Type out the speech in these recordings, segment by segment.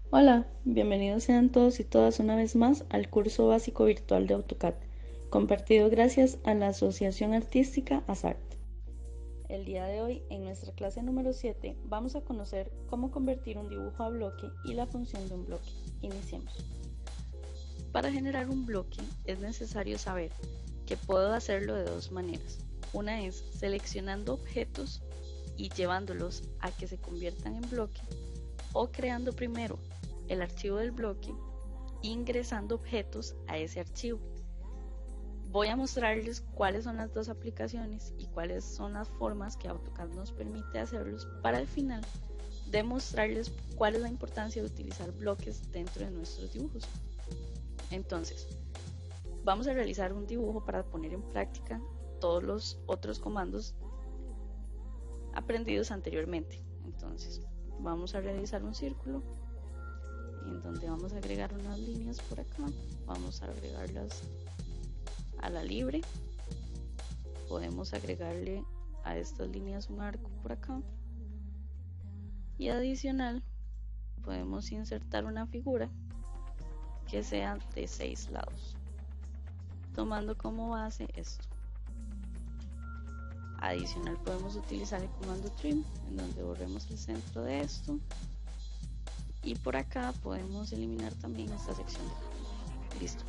Hola, bienvenidos sean todos y todas una vez más al curso básico virtual de AutoCAD, compartido gracias a la Asociación Artística ASART. El día de hoy, en nuestra clase número 7, vamos a conocer cómo convertir un dibujo a bloque y la función de un bloque. Iniciemos. Para generar un bloque es necesario saber que puedo hacerlo de dos maneras. Una es seleccionando objetos y llevándolos a que se conviertan en bloque, o creando primero el archivo del bloque e ingresando objetos a ese archivo. Voy a mostrarles cuáles son las dos aplicaciones y cuáles son las formas que AutoCAD nos permite hacerlos para al final demostrarles cuál es la importancia de utilizar bloques dentro de nuestros dibujos. Entonces, vamos a realizar un dibujo para poner en práctica todos los otros comandos aprendidos anteriormente. Entonces, vamos a realizar un círculo en donde vamos a agregar unas líneas por acá. Vamos a agregarlas a la libre. Podemos agregarle a estas líneas un arco por acá. Y adicional, podemos insertar una figura que sea de 6 lados, tomando como base esto. Adicional, podemos utilizar el comando trim, en donde borremos el centro de esto. Y por acá podemos eliminar también esta sección de acá. Listo.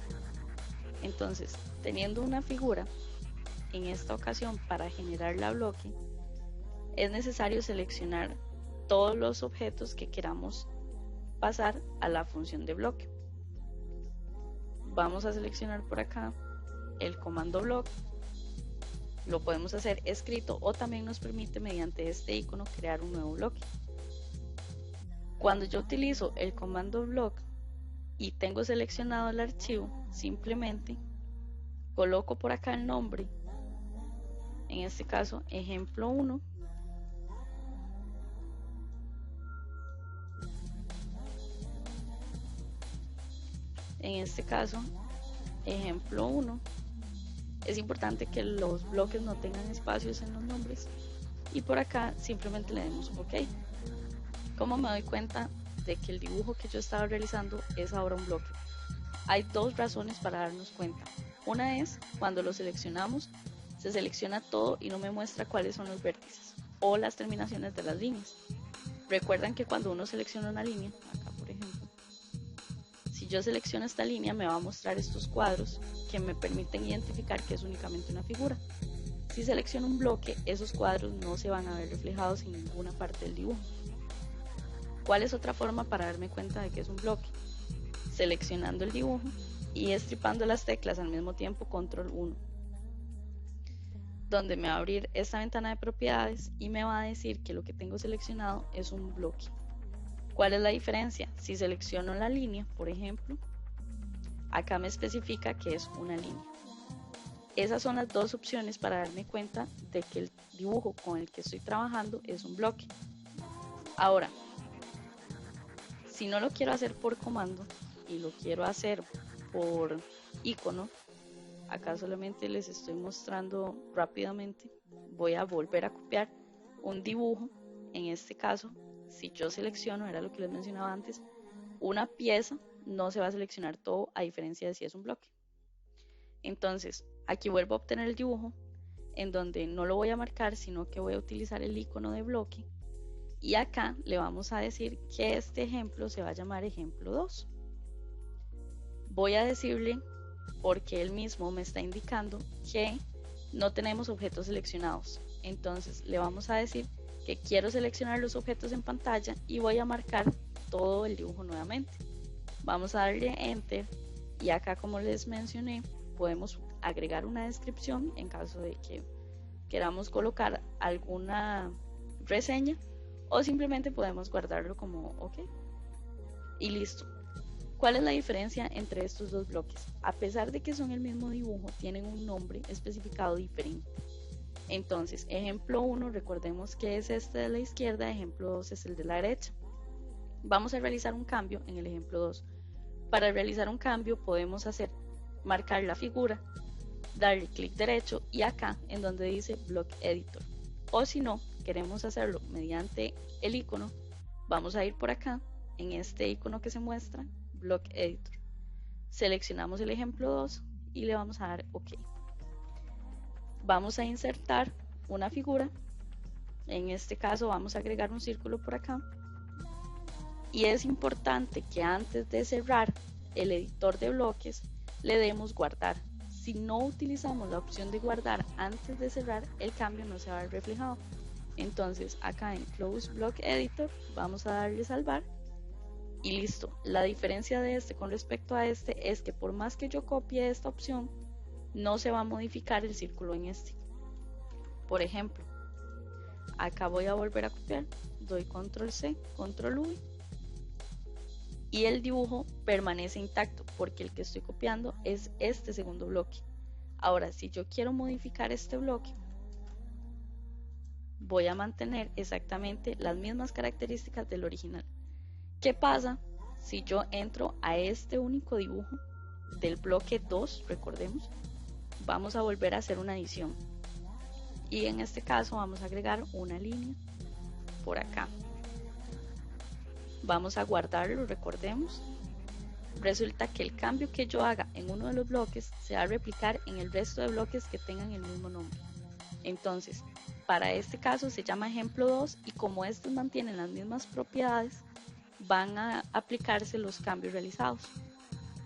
Entonces, teniendo una figura, en esta ocasión para generar la bloque, es necesario seleccionar todos los objetos que queramos pasar a la función de bloque. Vamos a seleccionar por acá el comando block. Lo podemos hacer escrito o también nos permite mediante este icono crear un nuevo bloque. Cuando yo utilizo el comando block y tengo seleccionado el archivo, simplemente coloco por acá el nombre, en este caso ejemplo 1, en este caso ejemplo 1. Es importante que los bloques no tengan espacios en los nombres y por acá simplemente le demos OK. ¿Cómo me doy cuenta de que el dibujo que yo estaba realizando es ahora un bloque? Hay dos razones para darnos cuenta. Una es cuando lo seleccionamos, se selecciona todo y no me muestra cuáles son los vértices o las terminaciones de las líneas. Recuerdan que cuando uno selecciona una línea, acá por ejemplo, si yo selecciono esta línea me va a mostrar estos cuadros que me permiten identificar que es únicamente una figura. Si selecciono un bloque, esos cuadros no se van a ver reflejados en ninguna parte del dibujo. ¿Cuál es otra forma para darme cuenta de que es un bloque? Seleccionando el dibujo y estripando las teclas al mismo tiempo control 1, donde me va a abrir esta ventana de propiedades y me va a decir que lo que tengo seleccionado es un bloque. ¿Cuál es la diferencia? Si selecciono la línea, por ejemplo, acá me especifica que es una línea. Esas son las dos opciones para darme cuenta de que el dibujo con el que estoy trabajando es un bloque. Ahora, si no lo quiero hacer por comando y lo quiero hacer por icono, acá solamente les estoy mostrando rápidamente. Voy a volver a copiar un dibujo. En este caso, si yo selecciono, era lo que les mencionaba antes, una pieza, no se va a seleccionar todo a diferencia de si es un bloque. Entonces, aquí vuelvo a obtener el dibujo en donde no lo voy a marcar, sino que voy a utilizar el icono de bloque. Y acá le vamos a decir que este ejemplo se va a llamar ejemplo 2. Voy a decirle porque él mismo me está indicando que no tenemos objetos seleccionados. Entonces le vamos a decir que quiero seleccionar los objetos en pantalla y voy a marcar todo el dibujo nuevamente. Vamos a darle Enter y acá, como les mencioné, podemos agregar una descripción en caso de que queramos colocar alguna reseña o simplemente podemos guardarlo como OK y listo. ¿Cuál es la diferencia entre estos dos bloques? A pesar de que son el mismo dibujo, tienen un nombre especificado diferente. Entonces, ejemplo 1, recordemos que es este de la izquierda, ejemplo 2 es el de la derecha. Vamos a realizar un cambio en el ejemplo 2. Para realizar un cambio podemos marcar la figura, darle clic derecho y acá en donde dice Block Editor. O si no, queremos hacerlo mediante el icono, vamos a ir por acá en este icono que se muestra, Block Editor. Seleccionamos el ejemplo 2 y le vamos a dar OK. Vamos a insertar una figura. En este caso vamos a agregar un círculo por acá. Y es importante que antes de cerrar el editor de bloques le demos guardar. Si no utilizamos la opción de guardar antes de cerrar, el cambio no se va a ver reflejado. Entonces acá en Close Block Editor vamos a darle salvar y listo. La diferencia de este con respecto a este es que por más que yo copie esta opción, no se va a modificar el círculo en este. Por ejemplo, acá voy a volver a copiar, doy Control C, Control V y el dibujo permanece intacto porque el que estoy copiando es este segundo bloque. Ahora, si yo quiero modificar este bloque, voy a mantener exactamente las mismas características del original. ¿Qué pasa si yo entro a este único dibujo del bloque 2? Recordemos, vamos a volver a hacer una adición y en este caso vamos a agregar una línea por acá. Vamos a guardarlo, recordemos. Resulta que el cambio que yo haga en uno de los bloques se va a replicar en el resto de bloques que tengan el mismo nombre. Entonces, para este caso se llama ejemplo 2 y como estos mantienen las mismas propiedades, van a aplicarse los cambios realizados.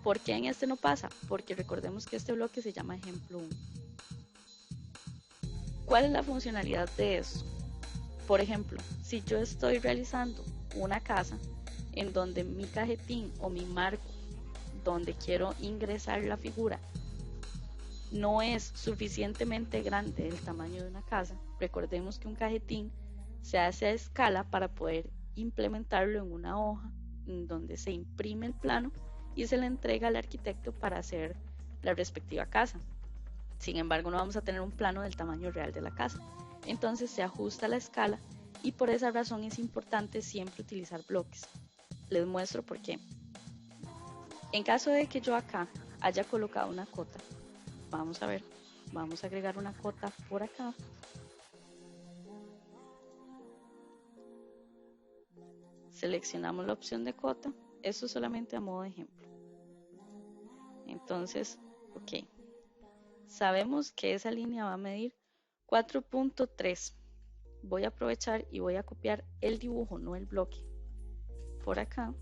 ¿Por qué en este no pasa? Porque recordemos que este bloque se llama ejemplo 1. ¿Cuál es la funcionalidad de esto? Por ejemplo, si yo estoy realizando una casa en donde mi cajetín o mi marco donde quiero ingresar la figura no es suficientemente grande del tamaño de una casa, recordemos que un cajetín se hace a escala para poder implementarlo en una hoja en donde se imprime el plano y se le entrega al arquitecto para hacer la respectiva casa. Sin embargo, no vamos a tener un plano del tamaño real de la casa, entonces se ajusta la escala y por esa razón es importante siempre utilizar bloques. Les muestro por qué. En caso de que yo acá haya colocado una cota, vamos a ver, vamos a agregar una cota por acá. Seleccionamos la opción de cota, esto solamente a modo de ejemplo. Entonces, ok, sabemos que esa línea va a medir 4.3. Voy a aprovechar y voy a copiar el dibujo, no el bloque, por acá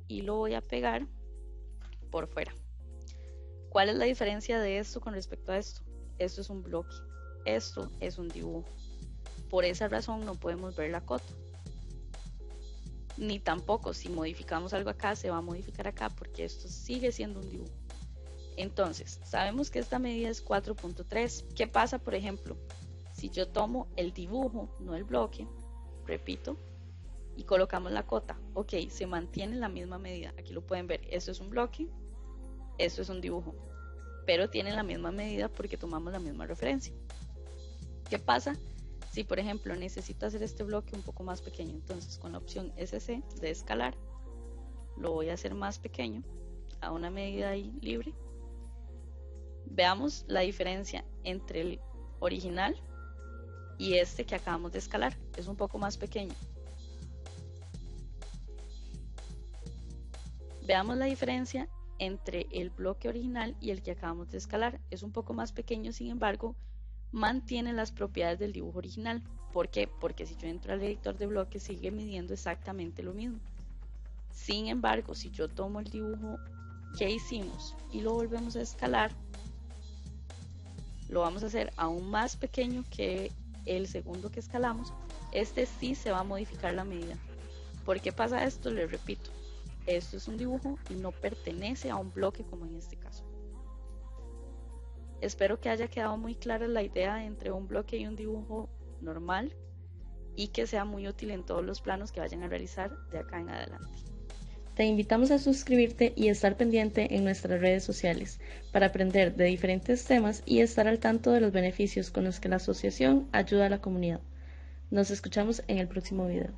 y lo voy a pegar por fuera. ¿Cuál es la diferencia de esto con respecto a esto? Esto es un bloque, esto es un dibujo. Por esa razón no podemos ver la cota. Ni tampoco si modificamos algo acá se va a modificar acá porque esto sigue siendo un dibujo. Entonces, sabemos que esta medida es 4.3. ¿Qué pasa, por ejemplo, si yo tomo el dibujo, no el bloque, repito, y colocamos la cota? Ok, se mantiene la misma medida. Aquí lo pueden ver, esto es un bloque, esto es un dibujo, pero tienen la misma medida porque tomamos la misma referencia. ¿Qué pasa si, por ejemplo, necesito hacer este bloque un poco más pequeño? Entonces, con la opción SC de escalar, lo voy a hacer más pequeño, a una medida ahí libre. Veamos la diferencia entre el original y este que acabamos de escalar. Es un poco más pequeño. Veamos la diferencia entre el bloque original y el que acabamos de escalar. Es un poco más pequeño, sin embargo, mantiene las propiedades del dibujo original. ¿Por qué? Porque si yo entro al editor de bloques sigue midiendo exactamente lo mismo. Sin embargo, si yo tomo el dibujo que hicimos y lo volvemos a escalar, lo vamos a hacer aún más pequeño que el segundo que escalamos. Este sí se va a modificar la medida. ¿Por qué pasa esto? Les repito, esto es un dibujo y no pertenece a un bloque como en este caso. Espero que haya quedado muy clara la idea entre un bloque y un dibujo normal y que sea muy útil en todos los planos que vayan a realizar de acá en adelante. Te invitamos a suscribirte y estar pendiente en nuestras redes sociales para aprender de diferentes temas y estar al tanto de los beneficios con los que la asociación ayuda a la comunidad. Nos escuchamos en el próximo video.